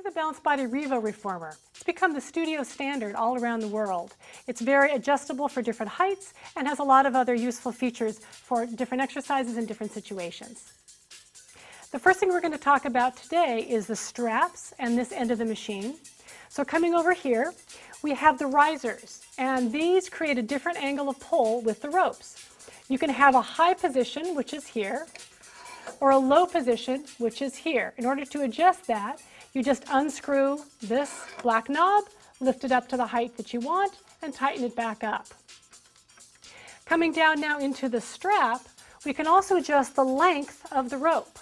This is a balanced body Revo reformer. It's become the studio standard all around the world. It's very adjustable for different heights and has a lot of other useful features for different exercises and different situations. The first thing we're going to talk about today is the straps and this end of the machine. So coming over here, we have the risers, and these create a different angle of pull with the ropes. You can have a high position, which is here, or a low position, which is here. In order to adjust that, you just unscrew this black knob, lift it up to the height that you want, and tighten it back up. Coming down now into the strap, we can also adjust the length of the rope.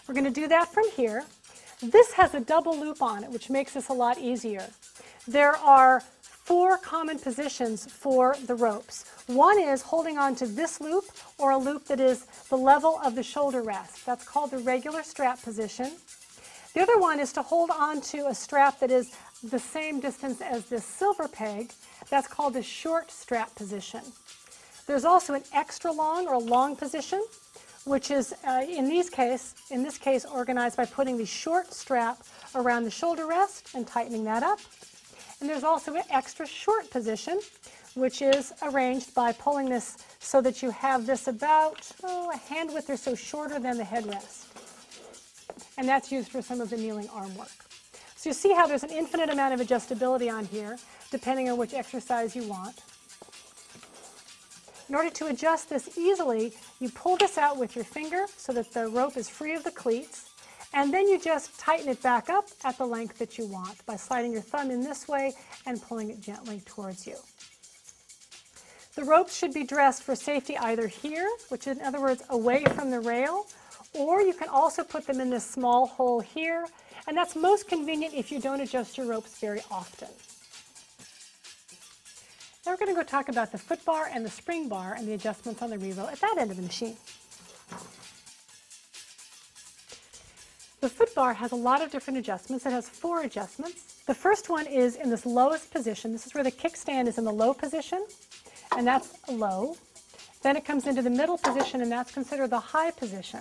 We're going to do that from here. This has a double loop on it, which makes this a lot easier. There are 4 common positions for the ropes. One is holding on to this loop, or a loop that is the level of the shoulder rest. That's called the regular strap position. The other one is to hold on to a strap that is the same distance as this silver peg. That's called the short strap position. There's also an extra long or long position, which is in this case organized by putting the short strap around the shoulder rest and tightening that up. And there's also an extra short position, which is arranged by pulling this so that you have this about a hand width or so shorter than the headrest. And that's used for some of the kneeling arm work. So you see how there's an infinite amount of adjustability on here, depending on which exercise you want. In order to adjust this easily, you pull this out with your finger so that the rope is free of the cleats, and then you just tighten it back up at the length that you want by sliding your thumb in this way and pulling it gently towards you. The ropes should be dressed for safety either here, which is in other words away from the rail, or you can also put them in this small hole here, and that's most convenient if you don't adjust your ropes very often. Now we're going to go talk about the foot bar and the spring bar and the adjustments on the Revo at that end of the machine. The foot bar has a lot of different adjustments. It has 4 adjustments. The first one is in this lowest position. This is where the kickstand is in the low position, and that's low. Then it comes into the middle position, and that's considered the high position.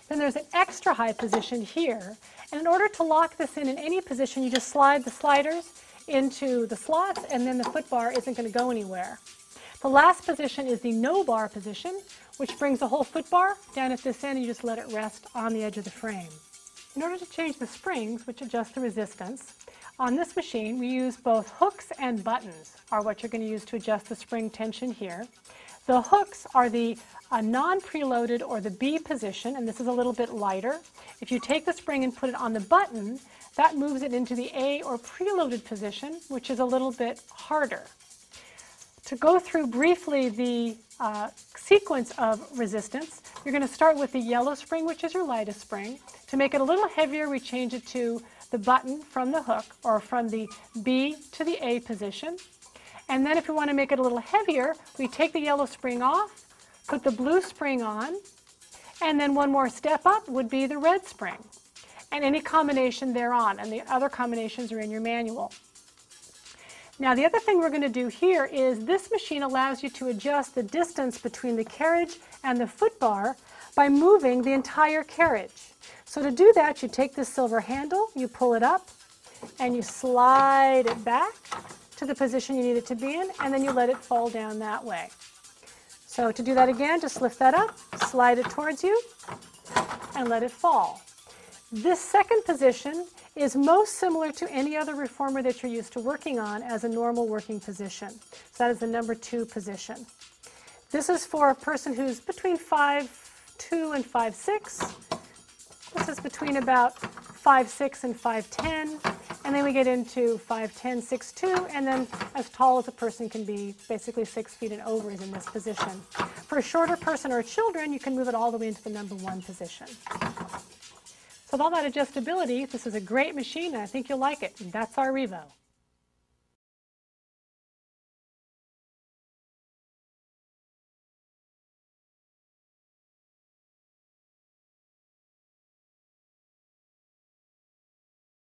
Then there's an extra high position here, and in order to lock this in any position, you just slide the sliders into the slots, and then the foot bar isn't going to go anywhere. The last position is the no bar position, which brings the whole foot bar down at this end, and you just let it rest on the edge of the frame. In order to change the springs, which adjust the resistance, on this machine we use both hooks and buttons are what you're going to use to adjust the spring tension here. The hooks are the non-preloaded or the B position, and this is a little bit lighter. If you take the spring and put it on the button, that moves it into the A or preloaded position, which is a little bit harder. To go through briefly the sequence of resistance, you're going to start with the yellow spring, which is your lightest spring. To make it a little heavier, we change it to the button from the hook, or from the B to the A position. And then if we want to make it a little heavier, we take the yellow spring off, put the blue spring on, and then one more step up would be the red spring. And any combination thereon, and the other combinations are in your manual. Now the other thing we're going to do here is this machine allows you to adjust the distance between the carriage and the foot bar by moving the entire carriage. So to do that, you take this silver handle, you pull it up, and you slide it back to the position you need it to be in, and then you let it fall down that way. So to do that again, just lift that up, slide it towards you, and let it fall. This second position is most similar to any other reformer that you're used to working on as a normal working position. So that is the number 2 position. This is for a person who's between 5'2" and 5'6". This is between about 5'6" and 5'10", and then we get into 5'10", 6'2", and then as tall as a person can be, basically 6 feet and over is in this position. For a shorter person or children, you can move it all the way into the number 1 position. So with all that adjustability, this is a great machine, and I think you'll like it. And that's our Revo.